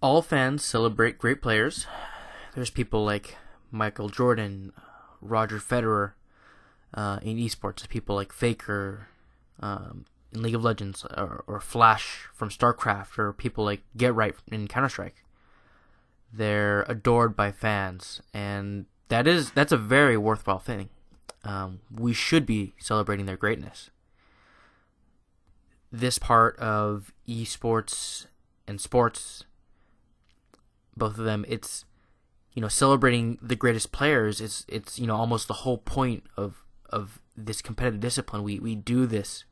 All fans celebrate great players. There's people like Michael Jordan, Roger Federer in esports. There's people like Faker in League of Legends, or Flash from StarCraft, or people like Get Right in Counter Strike. They're adored by fans, and that's a very worthwhile thing. We should be celebrating their greatness. This part of esports and sports, both of them, it's celebrating the greatest players. It's almost the whole point of this competitive discipline. We do this.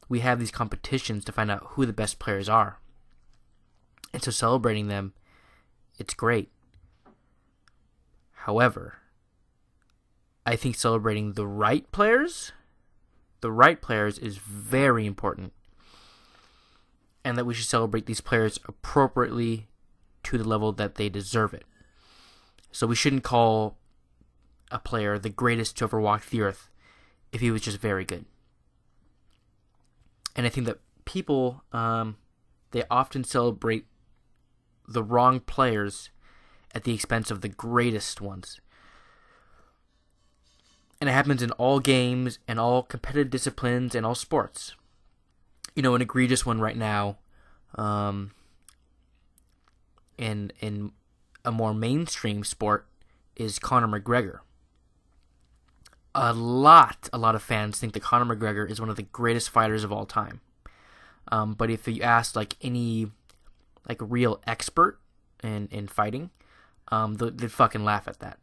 We have these competitions to find out who the best players are, and so celebrating them, it's great. However, I think celebrating the right players is very important, and that we should celebrate these players appropriately to the level that they deserve it. So we shouldn't call a player the greatest to ever walk the earth if he was just very good. And I think that people, they often celebrate the wrong players at the expense of the greatest ones. And it happens in all games and all competitive disciplines and all sports. An egregious one right now, in a more mainstream sport, is Conor McGregor. A lot of fans think that Conor McGregor is one of the greatest fighters of all time. But if you ask any real expert in fighting, they'd fucking laugh at that,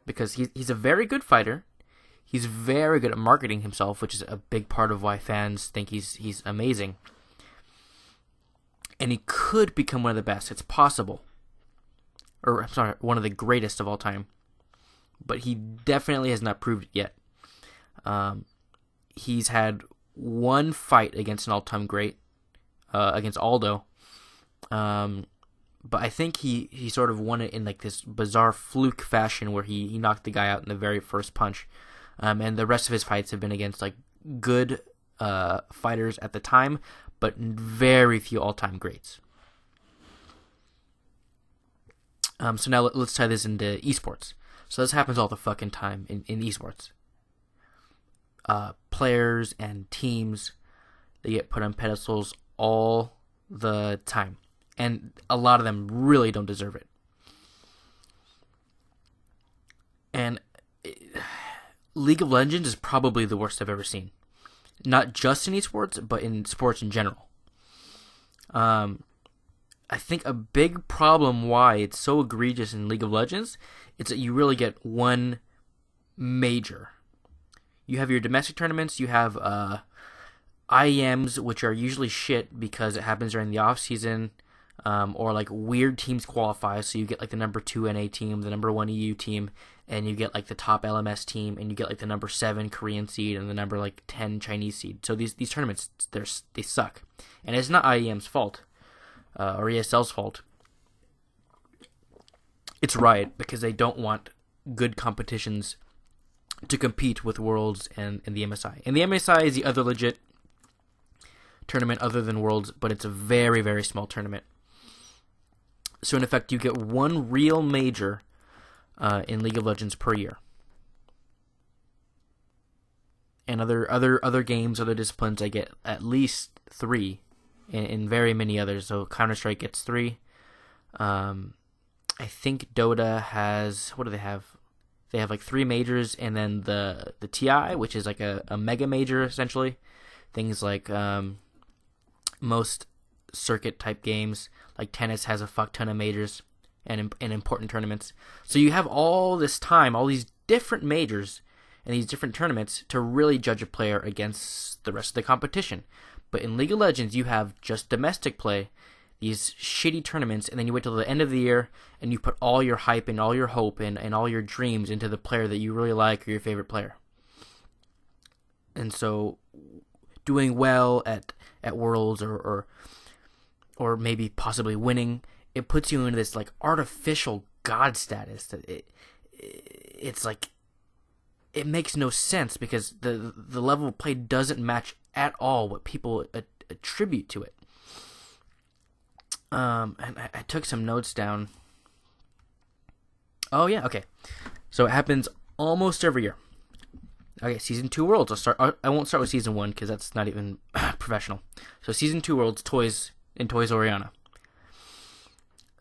because he's a very good fighter. He's very good at marketing himself, which is a big part of why fans think he's amazing. And he could become one of the best. It's possible. Or, I'm sorry, one of the greatest of all time. But he definitely has not proved it yet. He's had one fight against an all-time great, against Aldo. But I think he sort of won it in this bizarre fluke fashion where he knocked the guy out in the very first punch. And the rest of his fights have been against good fighters at the time, but very few all-time greats. So now let's tie this into esports. So this happens all the fucking time in esports. Players and teams, they get put on pedestals all the time. And a lot of them really don't deserve it. And League of Legends is probably the worst I've ever seen. Not just in esports, but in sports in general. I think a big problem why it's so egregious in League of Legends is that you really get one major. You have your domestic tournaments, you have IEMs, which are usually shit because it happens during the off season, or weird teams qualify, so you get the number 2 NA team, the number 1 EU team, and you get the top LMS team, and you get the number 7 Korean seed and the number 10 Chinese seed. So these tournaments, they suck, and it's not IEM's fault, or ESL's fault. It's Riot, because they don't want good competitions to compete with Worlds and the MSI. And the MSI is the other legit tournament other than Worlds, but it's a very, very small tournament. So in effect, you get one real major in League of Legends per year. And other games, other disciplines, I get at least 3, and very many others. So Counter-Strike gets 3. I think Dota has, what do they have? They have 3 majors, and then the TI, which is a mega major essentially. Things like most circuit type games, like tennis, has a fuck ton of majors and important tournaments. So you have all this time, all these different majors and these different tournaments to really judge a player against the rest of the competition. But in League of Legends, you have just domestic play, these shitty tournaments, and then you wait till the end of the year and you put all your hype and all your hope and all your dreams into the player that you really like or your favorite player. And so doing well at Worlds or maybe possibly winning, it puts you into this artificial god status that it's it makes no sense, because the level of play doesn't match at all what people attribute to it. And I took some notes down. Oh yeah, okay. So it happens almost every year. Okay, season 2 Worlds. I won't start with season 1 because that's not even professional. So season 2 Worlds, Toys in Toys Oriana.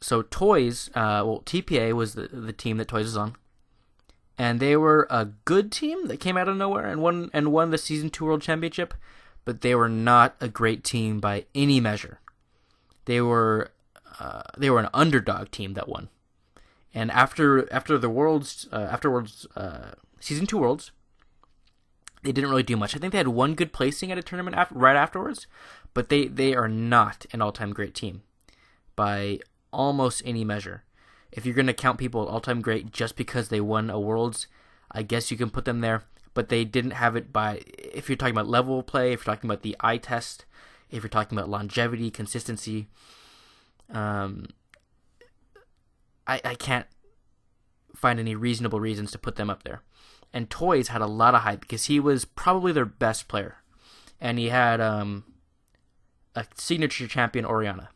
So Toys, TPA was the team that Toys is on, and they were a good team that came out of nowhere and won the season 2 World Championship, but they were not a great team by any measure. They were an underdog team that won, and after the Worlds afterwards season 2 Worlds, they didn't really do much. I think they had one good placing at a tournament right afterwards, but they are not an all-time great team by almost any measure. If you're going to count people all-time great just because they won a Worlds, I guess you can put them there, but they didn't have it by, if you're talking about level of play, if you're talking about the eye test, if you're talking about longevity, consistency, I can't find any reasonable reasons to put them up there. And Toys had a lot of hype because he was probably their best player. And he had a signature champion, Oriana.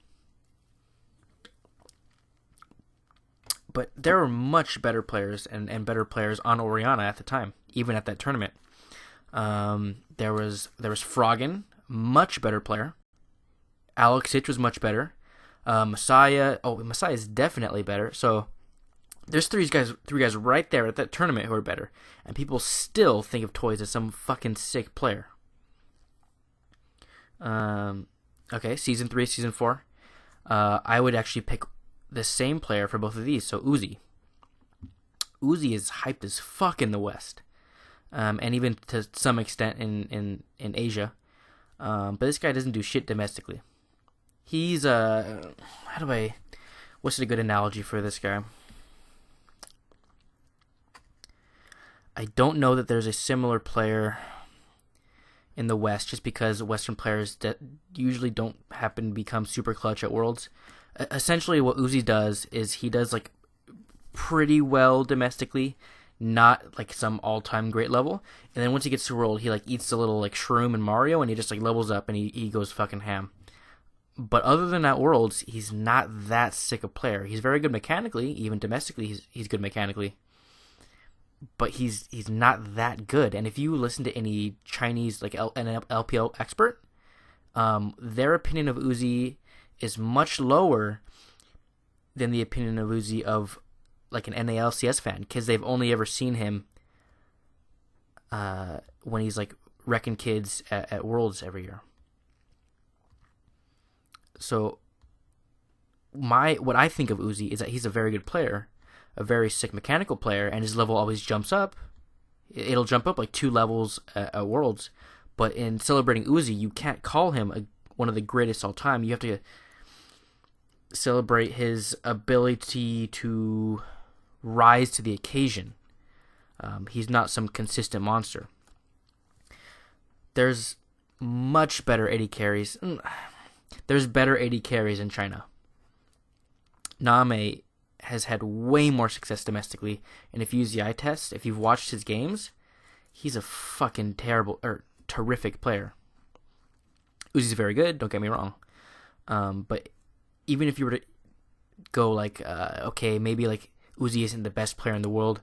But there were much better players and better players on Oriana at the time, even at that tournament. There was Froggen, much better player. Alex Sitch was much better. Messiah is definitely better. So there's three guys right there at that tournament who are better, and people still think of Toys as some fucking sick player. Okay, season 3, season 4. I would actually pick the same player for both of these. So Uzi is hyped as fuck in the West, and even to some extent in Asia. But this guy doesn't do shit domestically. He's what's a good analogy for this guy? I don't know that there's a similar player in the West, just because Western players usually don't happen to become super clutch at Worlds. Essentially, what Uzi does is he does like pretty well domestically, not like some all-time great level. And then once he gets to World, he like eats a little like shroom in Mario, and he just like levels up and he goes fucking ham. But other than that Worlds, he's not that sick a player. He's very good mechanically, even domestically. He's good mechanically. But he's not that good. And if you listen to any Chinese like an LPL expert, their opinion of Uzi is much lower than the opinion of Uzi of like an NALCS fan, because they've only ever seen him when he's like wrecking kids at Worlds every year. So what I think of Uzi is that he's a very good player, a very sick mechanical player, and his level always jumps up. It'll jump up like 2 levels at Worlds, but in celebrating Uzi, you can't call him one of the greatest all time. You have to celebrate his ability to rise to the occasion. He's not some consistent monster. There's much better AD carries. There's better AD carries in China. Name has had way more success domestically, and if you use the eye test, if you've watched his games, he's a fucking terrific player. Uzi's very good, don't get me wrong. But even if you were to go like, okay, maybe like Uzi isn't the best player in the world,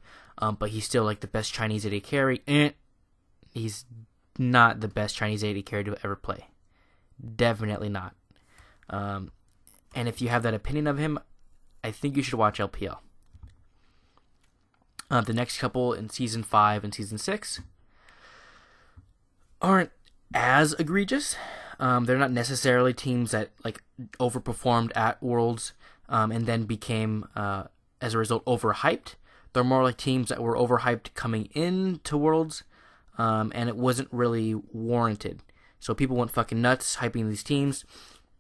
but he's still like the best Chinese AD carry, he's not the best Chinese AD carry to ever play. Definitely not. And if you have that opinion of him, I think you should watch LPL. The next couple in Season 5 and Season 6 aren't as egregious. They're not necessarily teams that like overperformed at Worlds and then became, as a result, overhyped. They're more like teams that were overhyped coming into Worlds, and it wasn't really warranted. So people went fucking nuts hyping these teams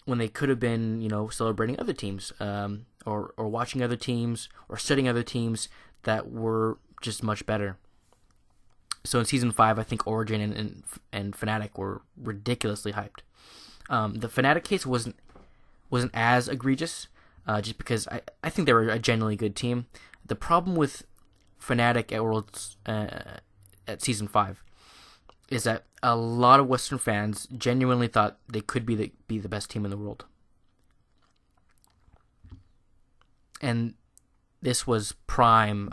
when they could have been, celebrating other teams, or watching other teams, or studying other teams that were just much better. So in Season 5, I think Origin and Fnatic were ridiculously hyped. The Fnatic case wasn't as egregious, just because I think they were a genuinely good team. The problem with Fnatic at Worlds at Season 5 is that a lot of Western fans genuinely thought they could be the best team in the world. and this was prime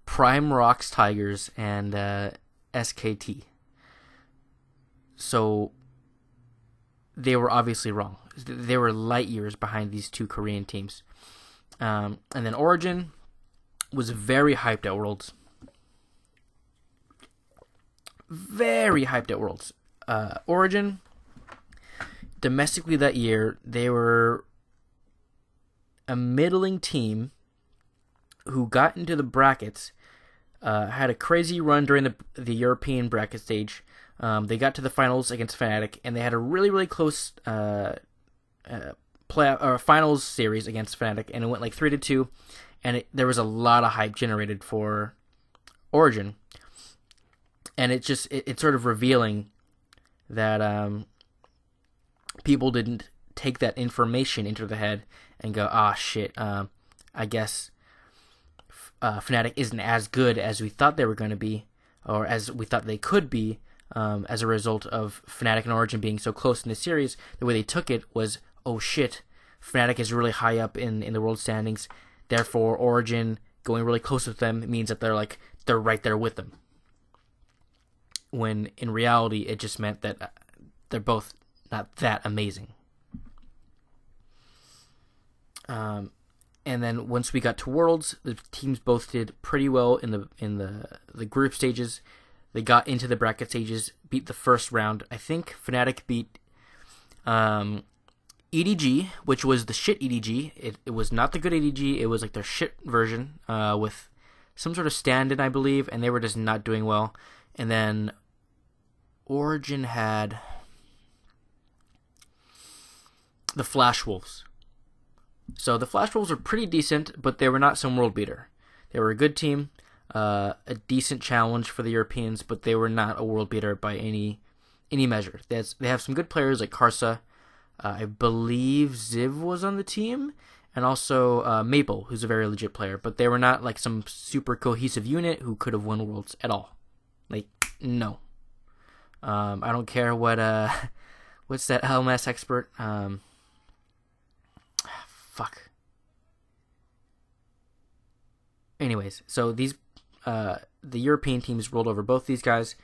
prime Rocks Tigers and SKT. So they were obviously wrong. They were light years behind these two Korean teams. And then Origin was very hyped at Worlds. Very hyped at Worlds. Origin, domestically that year, they were a middling team who got into the brackets, had a crazy run during the European bracket stage. They got to the finals against Fnatic, and they had a really, really close finals series against Fnatic, and it went like 3-2, and there was a lot of hype generated for Origin, and it's sort of revealing that people didn't take that information into their head and go, shit, I guess Fnatic isn't as good as we thought they were going to be, or as we thought they could be, as a result of Fnatic and Origin being so close in the series. The way they took it was, oh shit, Fnatic is really high up in the world standings, therefore Origin going really close with them means that they're right there with them. When in reality, it just meant that they're both not that amazing. And then once we got to Worlds, the teams both did pretty well in the group stages. They got into the bracket stages, beat the first round. I think Fnatic beat EDG, which was the shit EDG. It was not the good EDG. It was like their shit version with some sort of stand-in, I believe, and they were just not doing well. And then Origin had the Flash Wolves. So the Flash Wolves were pretty decent, but they were not some world beater. They were a good team, a decent challenge for the Europeans, but they were not a world beater by any measure. They have some good players like Karsa. I believe Ziv was on the team, and also Maple, who's a very legit player. But they were not like some super cohesive unit who could have won Worlds at all. Like, no. I don't care what what's that LMS expert? Fuck. Anyways, so these the European teams rolled over both these guys.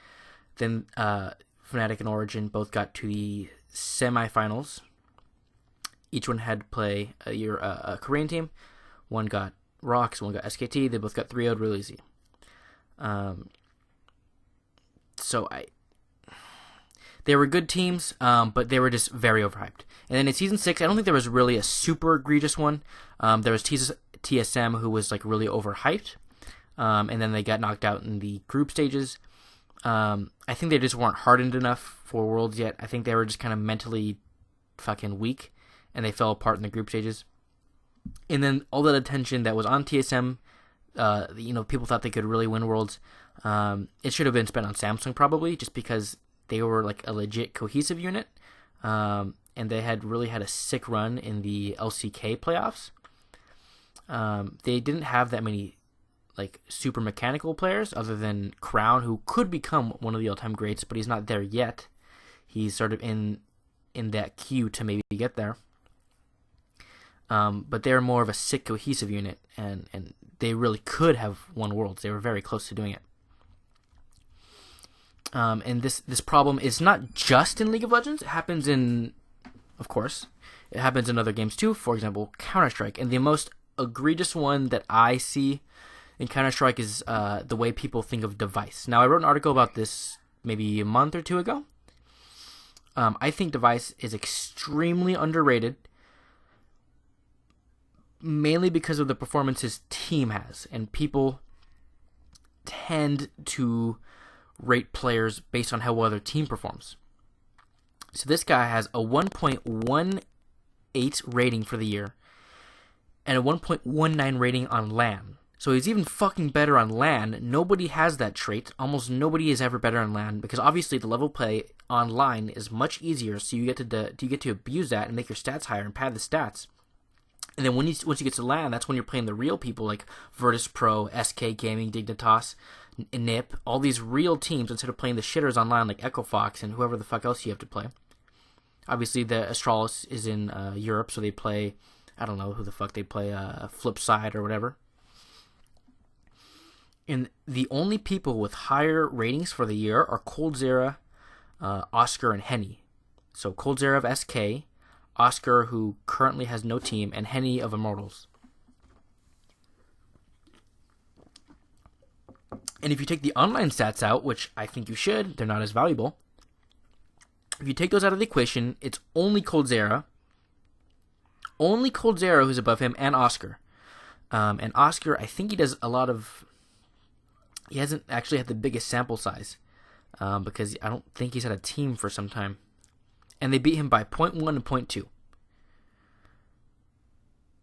Then Fnatic and Origin both got to the semifinals. Each one had to play a Korean team. One got Rocks, one got SKT. They both got 3-0'd real easy. They were good teams, but they were just very overhyped. And then in Season 6, I don't think there was really a super egregious one. There was TSM, who was like really overhyped, and then they got knocked out in the group stages. I think they just weren't hardened enough for Worlds yet. I think they were just kind of mentally fucking weak, and they fell apart in the group stages. And then all that attention that was on TSM, people thought they could really win Worlds. It should have been spent on Samsung probably, just because they were like a legit cohesive unit, and they had really had a sick run in the LCK playoffs. They didn't have that many like super mechanical players other than Crown, who could become one of the all-time greats, but he's not there yet. He's sort of in that queue to maybe get there. But they're more of a sick cohesive unit, and they really could have won Worlds. They were very close to doing it. And this problem is not just in League of Legends. It happens it happens in other games too. For example, Counter-Strike. And the most egregious one that I see in Counter-Strike is the way people think of Device. Now, I wrote an article about this maybe a month or two ago. I think Device is extremely underrated, mainly because of the performance his team has. And people tend to rate players based on how well their team performs. So this guy has a 1.18 rating for the year and a 1.19 rating on LAN. So he's even fucking better on LAN. Nobody has that trait. Almost nobody is ever better on LAN, because obviously the level play online is much easier, so you get to abuse that and make your stats higher and pad the stats. And then once you get to LAN, that's when you're playing the real people like Virtus Pro, SK Gaming, Dignitas, NIP, all these real teams, instead of playing the shitters online like Echo Fox and whoever the fuck else you have to play. Obviously, the Astralis is in Europe, so they play I don't know who the fuck they play, Flip Side or whatever. And the only people with higher ratings for the year are Coldzera, Oscar, and Henny. So Coldzera of SK, Oscar, who currently has no team, and Henny of Immortals. And if you take the online stats out, which I think you should, they're not as valuable. If you take those out of the equation, it's only Coldzera who's above him, and Oscar. And Oscar, I think he does a lot of... He hasn't actually had the biggest sample size, because I don't think he's had a team for some time. And they beat him by 0.1 and 0.2.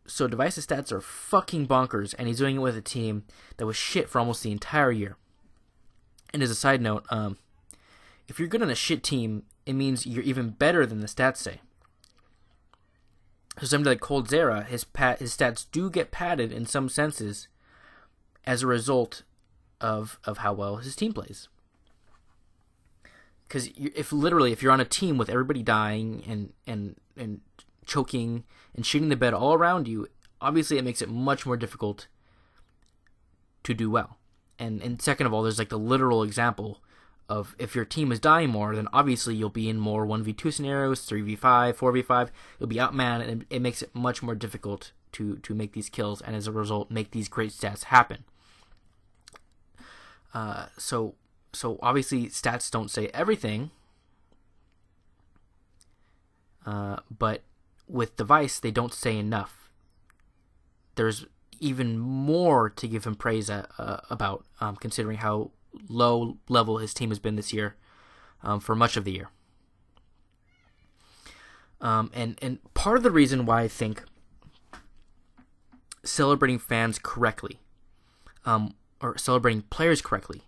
So Device's stats are fucking bonkers, and he's doing it with a team that was shit for almost the entire year. And as a side note, if you're good on a shit team, it means you're even better than the stats say. So somebody like Coldzera, his stats do get padded in some senses as a result of how well his team plays. Because if you're on a team with everybody dying and choking and shitting the bed all around you, obviously it makes it much more difficult to do well. And second of all, there's like the literal example of if your team is dying more, then obviously you'll be in more 1v2 scenarios, 3v5, 4v5. You'll be outmanned, and it makes it much more difficult to make these kills, and as a result, make these great stats happen. So obviously stats don't say everything, but with Device, they don't say enough. There's even more to give him praise about, considering how low level his team has been this year, for much of the year. And part of the reason why I think celebrating fans correctly, or celebrating players correctly,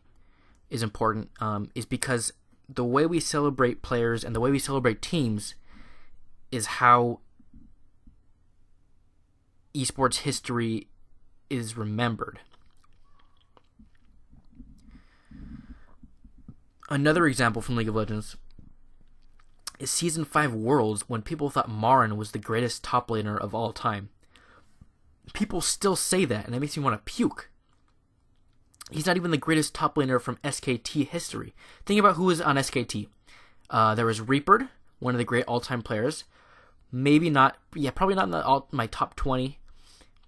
is important, is because the way we celebrate players and the way we celebrate teams is how esports history is remembered. Another example from League of Legends is Season 5 Worlds, when people thought Marin was the greatest top laner of all time. People still say that, and it makes me want to puke. He's not even the greatest top laner from SKT history. Think about who was on SKT. There was Reaper, one of the great all-time players. Probably not in my top 20,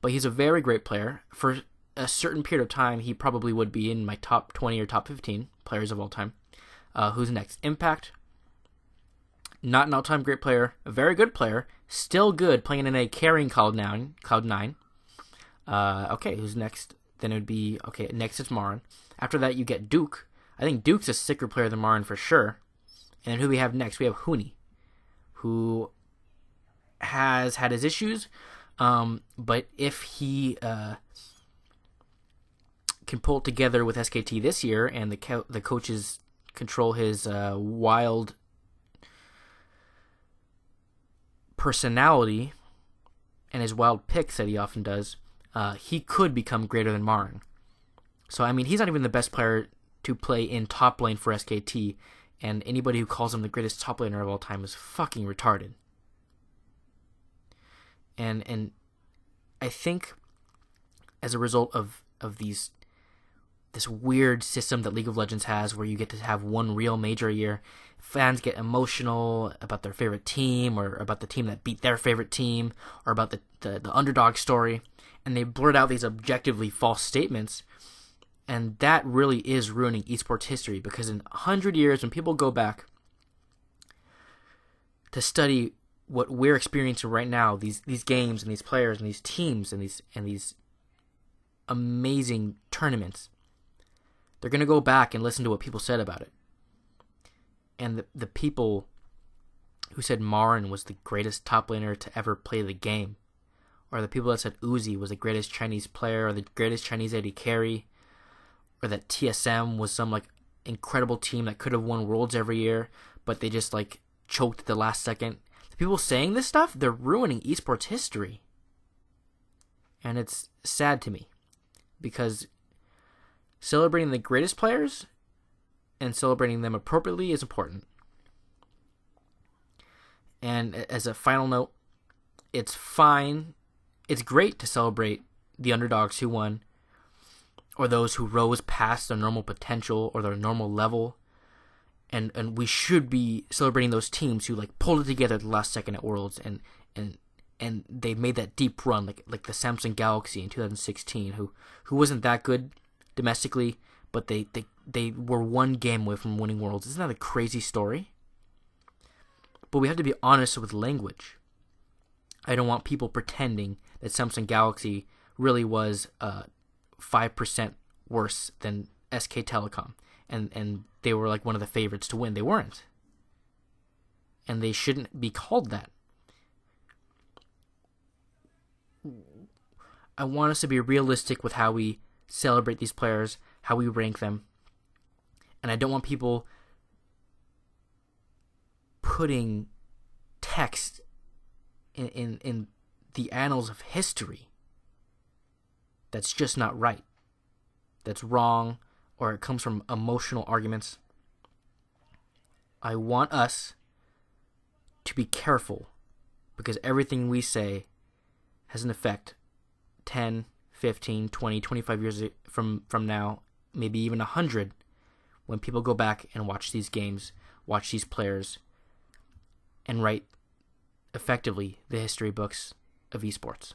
but he's a very great player. For a certain period of time, he probably would be in my top 20 or top 15 players of all time. Who's next? Impact. Not an all-time great player. A very good player. Still good, playing in a carrying Cloud9. Okay, who's next? Then it would be... Okay, next it's Marin. After that, you get Duke. I think Duke's a sicker player than Marin for sure. And then who we have next? We have Huni, who has had his issues, but if he can pull it together with SKT this year, and the coaches control his wild personality and his wild picks that he often does, he could become greater than Marin. So, I mean, he's not even the best player to play in top lane for SKT, and anybody who calls him the greatest top laner of all time is fucking retarded. And I think as a result of this weird system that League of Legends has, where you get to have one real major a year, fans get emotional about their favorite team, or about the team that beat their favorite team, or about the underdog story, and they blurt out these objectively false statements. And that really is ruining esports history, because in 100 years, when people go back to study what we're experiencing right now, these games and these players and these teams and these amazing tournaments, they're going to go back and listen to what people said about it. And the people who said Marin was the greatest top laner to ever play the game, or the people that said Uzi was the greatest Chinese player, or the greatest Chinese AD carry, or that TSM was some like incredible team that could have won Worlds every year, but they just like choked at the last second. The people saying this stuff, they're ruining esports history. And it's sad to me, because celebrating the greatest players and celebrating them appropriately is important. And as a final note, it's fine it's great to celebrate the underdogs who won, or those who rose past their normal potential or their normal level. And we should be celebrating those teams who like pulled it together at the last second at Worlds and they made that deep run, like the Samsung Galaxy in 2016, who wasn't that good domestically, but they were one game away from winning Worlds. Isn't that a crazy story? But we have to be honest with language. I don't want people pretending that Samsung Galaxy really was 5% worse than SK Telecom, and they were like one of the favorites to win. They weren't, and they shouldn't be called that. I want us to be realistic with how we celebrate these players, how we rank them, and I don't want people putting text in the annals of history that's just not right, that's wrong, or it comes from emotional arguments. I want us to be careful, because everything we say has an effect 10, 15, 20, 25 years from now, maybe even 100, when people go back and watch these games, watch these players, and write effectively the history books of esports.